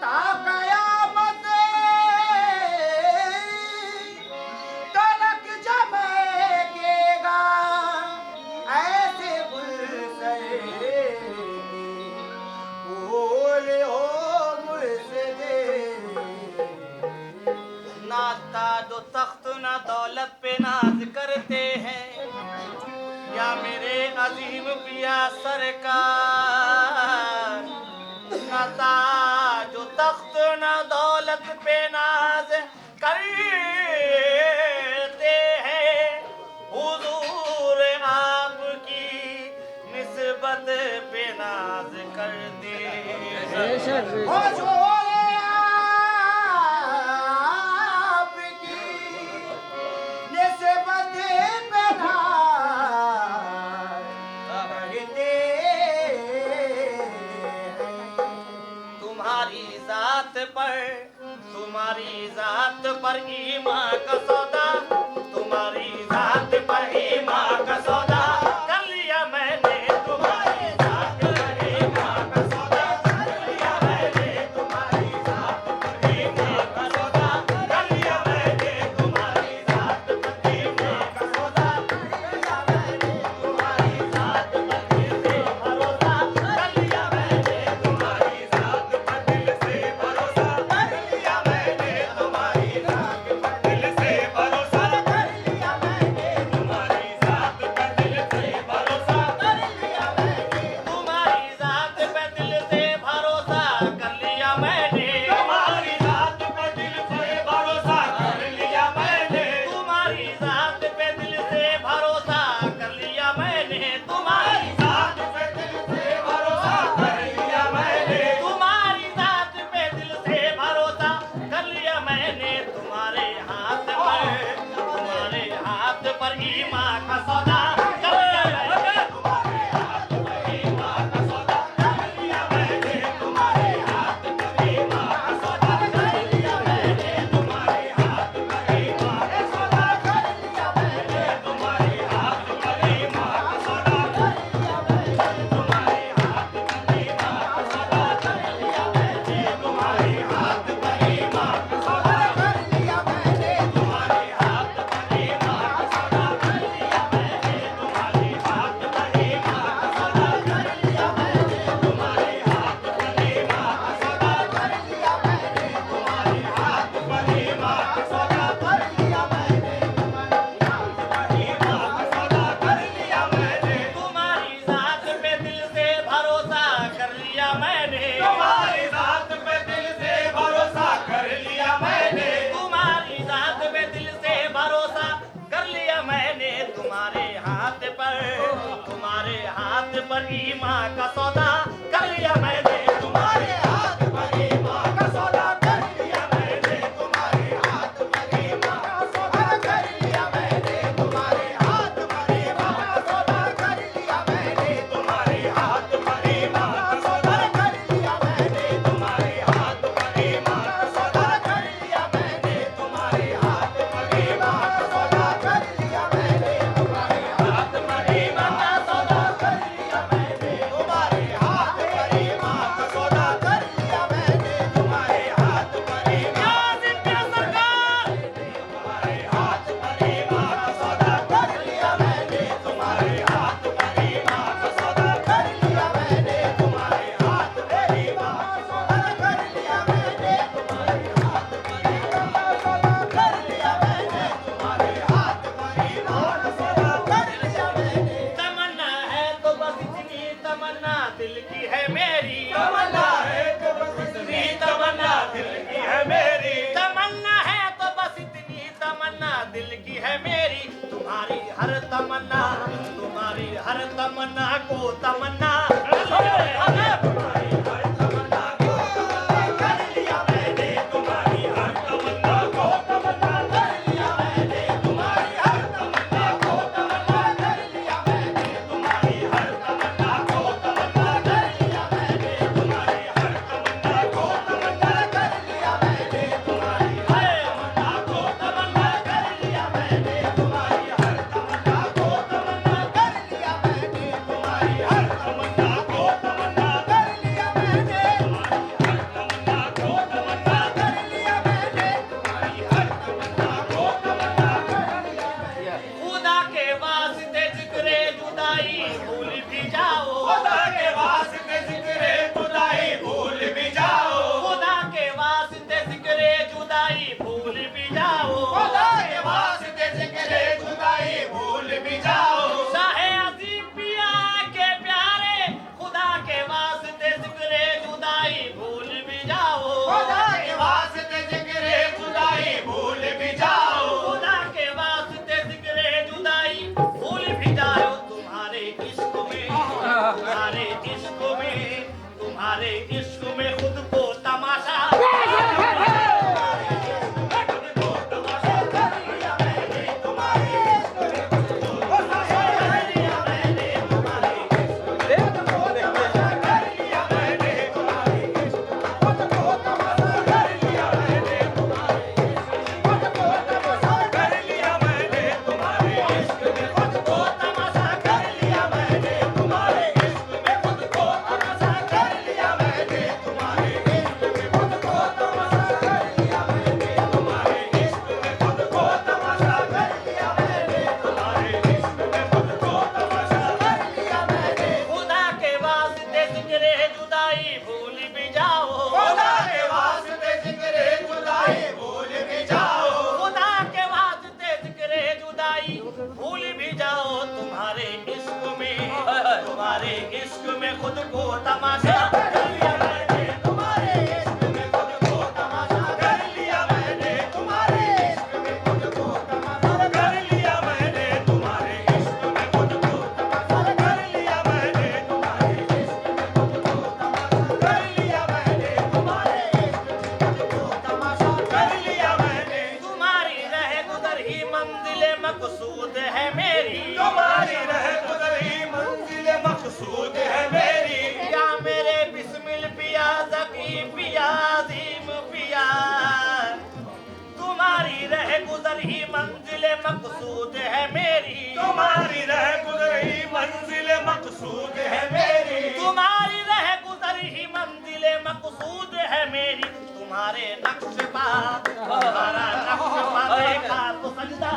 कयामत तलक जमेगा ऐसे गुलशे फूल हो मुर्शदे। नाता जो तख्त ना दौलत पे नाज करते हैं या मेरे अजीम पिया सरकार। नाता जो तख्त ना दौलत पे नाज करते हैं हुजूर आपकी निस्बत पे नाज करते हैं। तुम्हारी जात पर ईमान का सौदा, तुम्हारी जात पर ईमान का सौदा कर लिया मैंने। तुम्हारी जात पर ईमान का सौदा कर लिया मैंने। तुम्हारी जात पर ईमान का सौदा कर लिया मैंने। तुम्हारी जात पर ईमान का सौदा कर लिया मैंने। तुम्हारी जात पर दिल से भरोसा कर लिया मैंने। तुम्हारी जात पर दिल से भरोसा कर लिया मैंने। तुम्हारी जात पर दिल से भरोसा कर लिया मैंने। तुम्हारी जात पर दिल से भरोसा कर लिया मैंने। तुम्हारी जात पे दिल से भरोसा कर लिया मैंने। तुम्हारी जात पे दिल से भरोसा कर लिया मैंने। तुम्हारी जात पे दिल से भरोसा कर लिया मैंने। तुम्हारी जात पे दिल से भरोसा कर लिया मैंने। तुम्हारी जात पे दिल से भरोसा कर लिया मैंने। तुम्हारे हाथ पर ईमान का सौदा कर लिया मैंने। तुम्हारे हाथ पर ईमान का सौदा कर लिया मैंने। तुम्हारे हाथ पर ईमान का सौदा कर लिया मैंने। तुम्हारे हाथ पर ईमान का सौदा कर लिया मैंने। तुम्हारे हाथ पर ईमान का सौदा कर लिया मैंने। तुम्हारे हाथ पर ईमान का सौदा कर लिया मैंने। तुम्हारे हाथ पर ईमान का सौदा कर लिया मैंने। तुम्हारे हाथ पर ईमान का सौदा कर लिया मैंने। तुम्हारे हाथ पर ईमान का सौदा कर लिया मैंने। तुम्हारे हाथ पर ईमान का सौदा कर लिया मैंने। तुम्हारे हाथ पर ईमान का सौदा कर लिया मैंने। तुम्हारे हाथ पर ईमान का सौदा कर लिया मैंने। तुम्हारी जात पे दिल से भरोसा कर लिया मैंने। तुम्हारी जात पे दिल से भरोसा कर लिया मैंने। तुम्हारी जात पे दिल से भरोसा कर लिया मैंने। तुम्हारे हाथ पर ईमान का सौदा कर लिया मैंने। तुम्हारे हाथ पर ईमान का सौदा कर लिया मैंने। तुम्हारे हाथ पर ईमान का सौदा कर लिया मैंने। तुम्हारे हाथ पर ईमान का सौदा कर लिया मैंने। तुम्हारे हाथ पर ईमान का सौदा कर लिया मैंने। तुम्हारे हाथ पर ईमान का सौदा कर लिया मैंने। तुम्हारे हाथ पर ईमान का सौदा कर लिया मैंने। तुम्हारे हाथ पर ईमान का सौदा कर लिया मैंने। तुम्हारे हाथ पर ईमान का सौदा कर लिया मैंने। तुम्हारे हाथ पर ईमान तुम्हारे हाथ पर ईमान का सौदा कर लिया मैंने। तुम्हारे हाथ पर ईमान का सौदा कर लिया मैंने। तुम्हारे हाथ पर ईमान का सौदा कर लिया मैंने। तुम्हारे हाथ पर ईमान का सौदा कर लिया मैंने। तुम्हारे हाथ पर ईमान का सौदा कर लिया मैंने। तमन्ना है तो बस इतनी तमन्ना दिल की है मेरी। तमन्ना है तो बस इतनी तमन्ना दिल की है मेरी। तमन्ना है तो बस इतनी तमन्ना दिल की है मेरी। तुम्हारी हर तमन्ना को तमन्ना तुम्हारी हर तमन्ना को तमन्ना कर लिया मैंने। तुम्हारी हर तमन्ना को तमन्ना कर लिया मैंने। तुम्हारी हर तमन्ना को तमन्ना कर लिया मैंने। तुम्हारी हर तमन्ना को तमन्ना कर लिया मैंने। तुम्हारी हर तमन्ना को तमन्ना कर लिया मैंने। तुम्हारी हर तमन्ना को तमन्ना कर लिया मैंने। तुम्हारी हर तमन्ना को तमन्ना कर लिया मैंने। तुम्हारी हर तमन्ना को तमन्ना कर तुम्हारे इश्क में खुद को तमाशा खुदा के वास्ते जिक्रे जुदाई भूल भी जाओ खुदा के वास्ते जिक्रे जुदाई भूल भी जाओ खुदा के वास्ते जिक्रे जुदाई भूल भी जाओ तुम्हारे इश्क में खुद को तमाशा कर लिया मैंने तुम्हारे इश्क में खुद को तमाशा कर लिया मैंने तुम्हारे इश्क में खुद को तमाशा कर लिया मैंने तुम्हारे इश्क में खुद को तमाशा कर लिया मैंने तुम्हारे इश्क में खुद को तमाशा कर लिया मैंने तुम्हारे इश्क में खुद को तमाशा कर लिया मैंने तुम्हारी रह गुजर ही मंजिल मकसूद है मेरी तुम्हारी रह गुजर ही मंजिल मकसूद है मेरी या मेरे बिस्मिल पिया ज़की पिया अज़ीम पिया तुम्हारी रह गुजर ही मंजिल मकसूद है मेरी तुम्हारी रह गुजर ही मंजिल मकसूद है मेरी तुम्हारी रह गुजर ही मंजिल मकसूद है मेरी तुम्हारे नक्श पा तुम्हारा नक्श पा देखा तो सजदा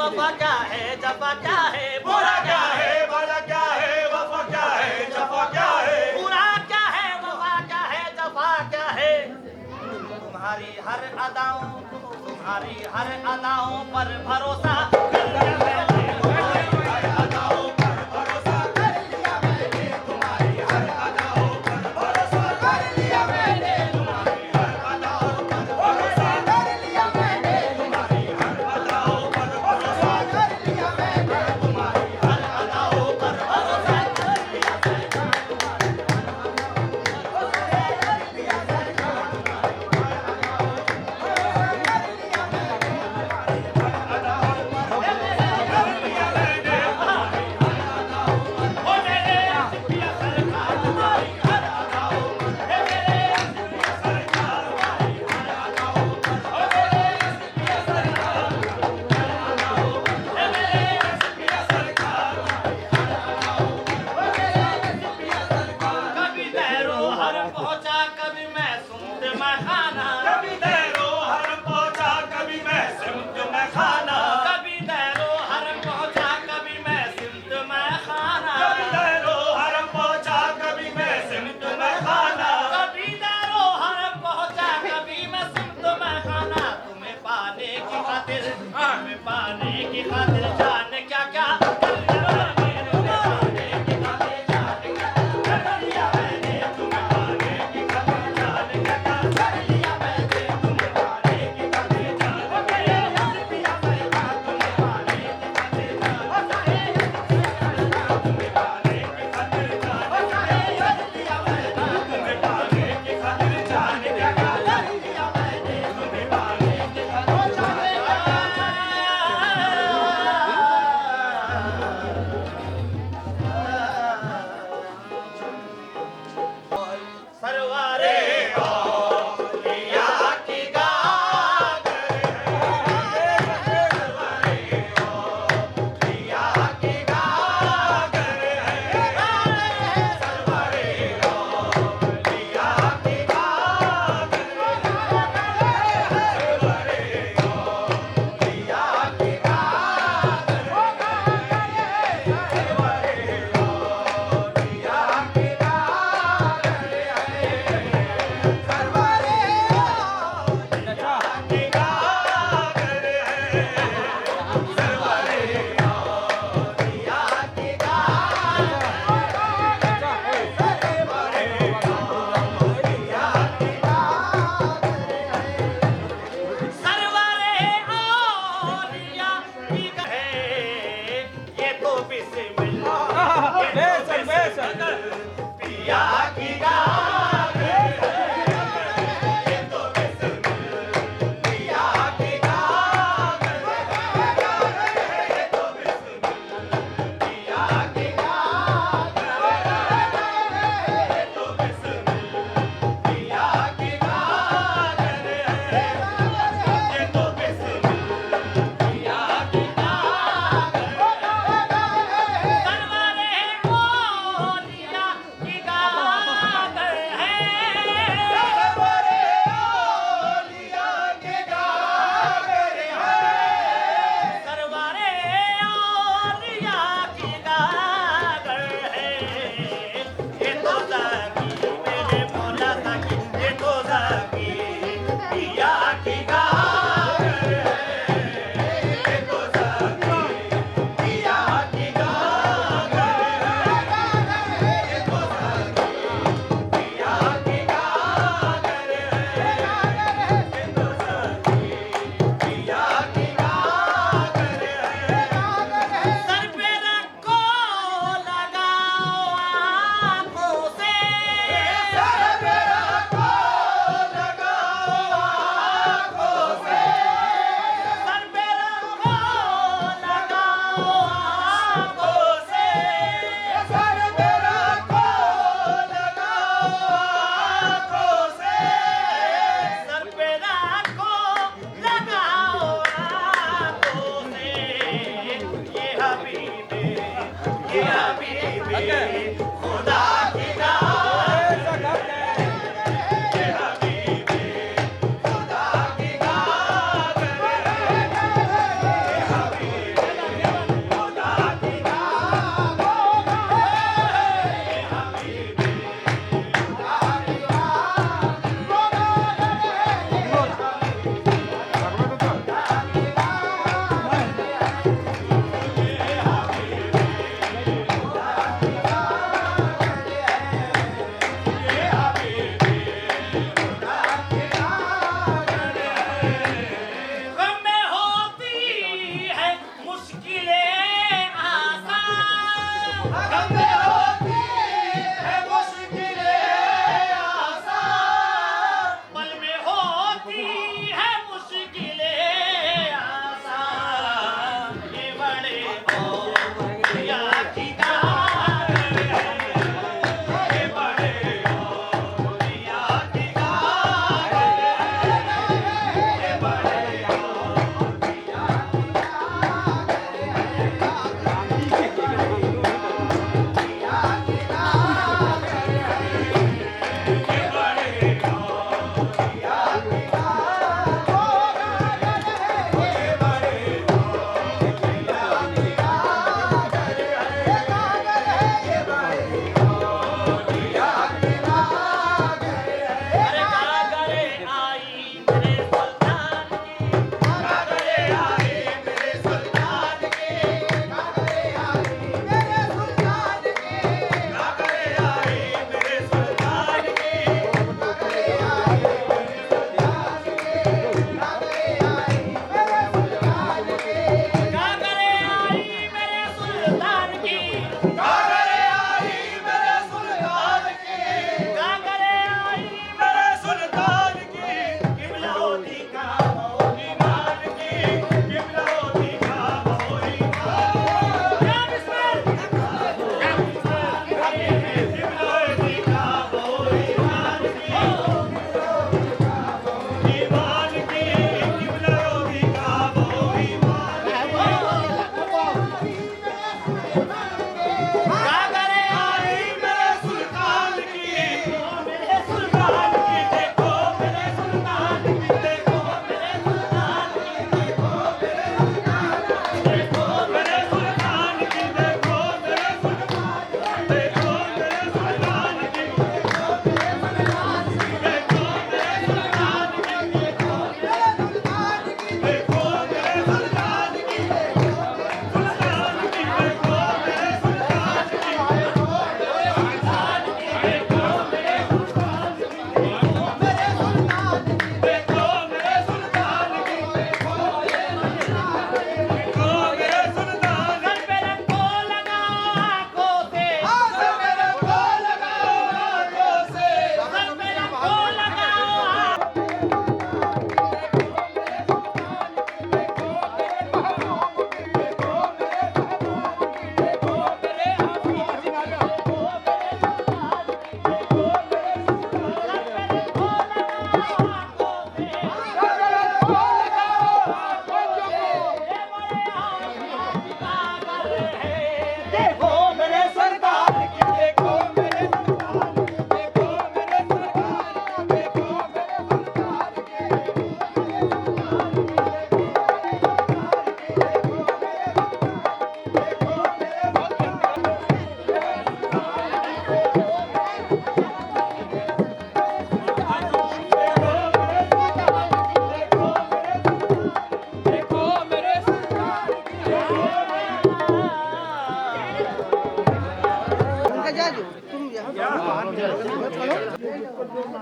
वफा क्या है, जफा क्या है, बुरा क्या है, भला क्या है, वफा क्या है, जफा क्या है। बुरा क्या है, वफा क्या है, जफा क्या है। तुम्हारी हर अदाओं पर भरोसा कर लिया मैंने। हर अदाओं पर भरोसा कर लिया मैंने, तुम्हारी हर अदाओं पर भरोसा कर लिया मैंने, तुम्हारी हर अदाओं पर भरोसा कर लिया मैंने, तुम्हारी हर अदाओं पर भरोसा कर लिया मैंने, तुम्हारी हर अदाओं पर भरोसा कर लिया मैंने, ओ मेरे पिया सरकार तुम्हारी हर अदाओं पर, हे मेरे पिया सरकार तुम्हारी हर अदाओं पर, ओ मेरे पिया सरकार तुम्हारी हर अदाओं पर, हे मेरे पिया सरकार तुम्हारी हर अदाओं पर, ओ मेरे पिया सरकार। कभी दैरो हर पहुंचा, कभी मैं सुमत में खाना, कभी दैरो हर पहुंचा, कभी मैं सिमत में खाना, कभी दैरो हर पहुंचा, कभी मैं सिमत में खाना, कभी दैरो हर पहुंचा, कभी मैं सिमत में खाना, कभी दैरो हर पहुंचा, कभी मैं सिमत में खाना। तुम्हें पाने की खातिर, तुम्हें पाने की खातिर जाने क्या क्या कर लिया मैंने, तुम्हें पाने की खातिर जाने क्या क्या कर लिया मैंने, तुम्हें पाने की खातिर जाने क्या क्या कर लिया मैंने, तुम्हें पाने की खातिर जाने ओ मेरे पिया सरकार तुम्हें पाने की खातिर जाने, ओ सारे तुम्हें पाने की खातिर जाने, ओ सारे कर लिया मैंने, तुम्हें पाने की खातिर जाने क्या क्या कर लिया मैंने, तुम्हें पाने की ओ सारे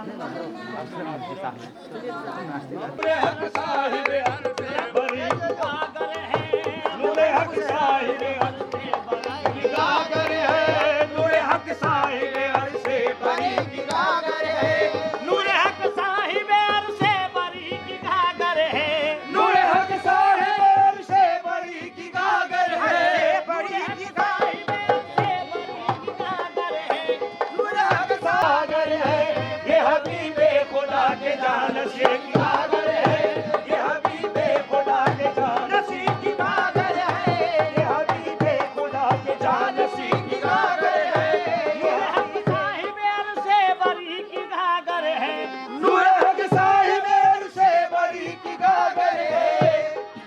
नूरे हक साहिब अर्श बरी की गागर है, नूरे हक साहिब अर्श बरी की गागर है, नूरे हक साहिब अर्श बरी की गागर है, नूरे हक साहिब अर्श बरी की गागर है, नूरे हक साहिब अर्श बरी की गागर है, बरी की साहिब अर्श बरी की गागर है, नूरे हक सागर है, ये हबीबे खुदा के जानशी की गागर है, ये हबीबे खुदा के जानशी की गागर है, ये हबीबे खुदा के जानशी की गागर है, ये हक साहिब अर्श बरी की गागर है, नूरे हक साहिब अर्श बरी की गागर है,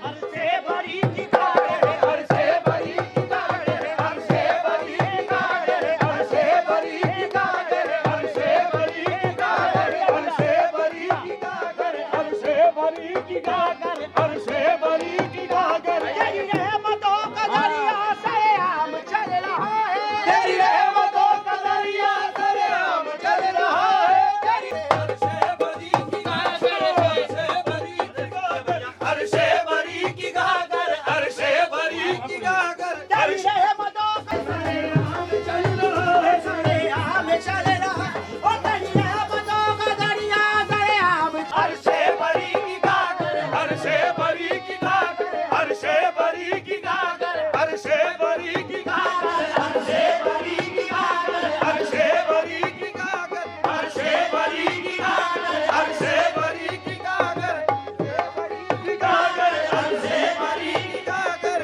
अर्श बरी की गागर है, अर्श बरी की गागर है, अर्श बरी की गागर है, अर्श बरी की गागर है, अर्श बरी की गागर है, अर्श बरी की गागर है, अर्श बरी की गागर है, अर्श बरी की गागर है। तेरी रहमतों का दरिया से आम चल रहा है, तेरी रहमतों का दरिया सरेआम चल रहा है, तेरी अर्श बरी की गागर, अर्श बरी की गागर, अर्श बरी की गागर, अर्श बरी की गागर, तेरी रहमतों का सरेआम चल रहा है, आम चल रहा है, ओ तेरी रहमतों का दरिया से आम अर्श बरी की गागर, अर्श बरी की गागर, अर्श बरी की गागर, अर्श बरी की गागर, अर्श बरी की गागर, अर्श बरी की गागर, अर्श बरी की गागर, अर्श बरी की गागर, की गागर, अर्श बरी की गागर,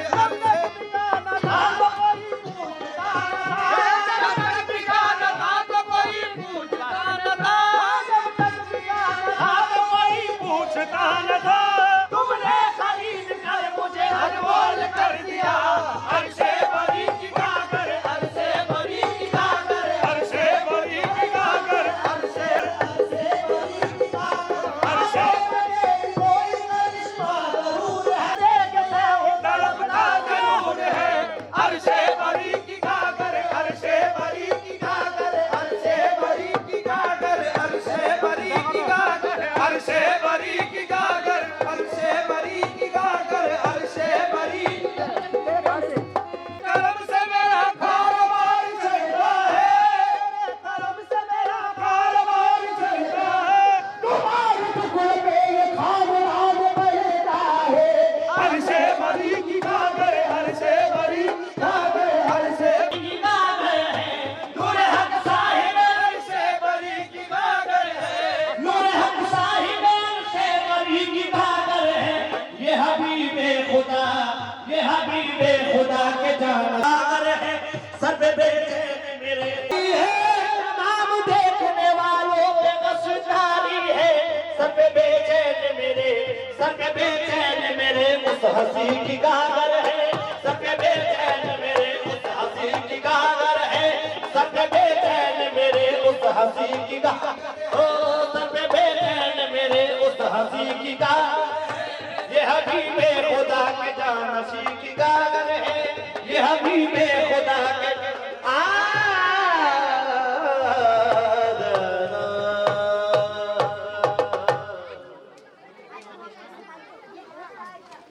पूछता न था, तुमने खरीद कर मुझे अनमोल कर दिया, अर्शे बरी की गागर, अर्शे बरी की गागर, अर्शे बरी की गागर, अर्शे अर्शे तड़पता जरूर है, अर्शे बरी की गागर, अर्शे बरी की गागर, अर्शे बरी की गागर, अर्शे बरी की गागर, अर्शे बरी की गागर, अर्शे बरी की गागर, अर्शे बरी करम से मेरा कारोबार चलता है, करम से मेरा कारोबार चलता है, अर्शे बरी की गागर, अर्शे बरी की गागर, अर्शे की गागर है, नूरे हक साहिब अर्शे बरी की गागर है, नूरे हक साहिब अर्श बरी की गागर है, ये हबीबे खुदा, ये हबीबे खुदा के जानवर है, सर पे बेचैन मेरे तमाम देखने वालों पे वफादारी है, सर पे बेचैन मेरे, सर पे बेचैन मेरे उस हंसी की गागर है, सर पे बेचैन मेरे उस हंसी की गागर है, सर पे बेचैन मेरे उस हंसी की गागर, ओ सर पे बेचैन मेरे उस हंसी की गागर, ये हबीबे खुदा के जानशी की गागर है, ये हबीबे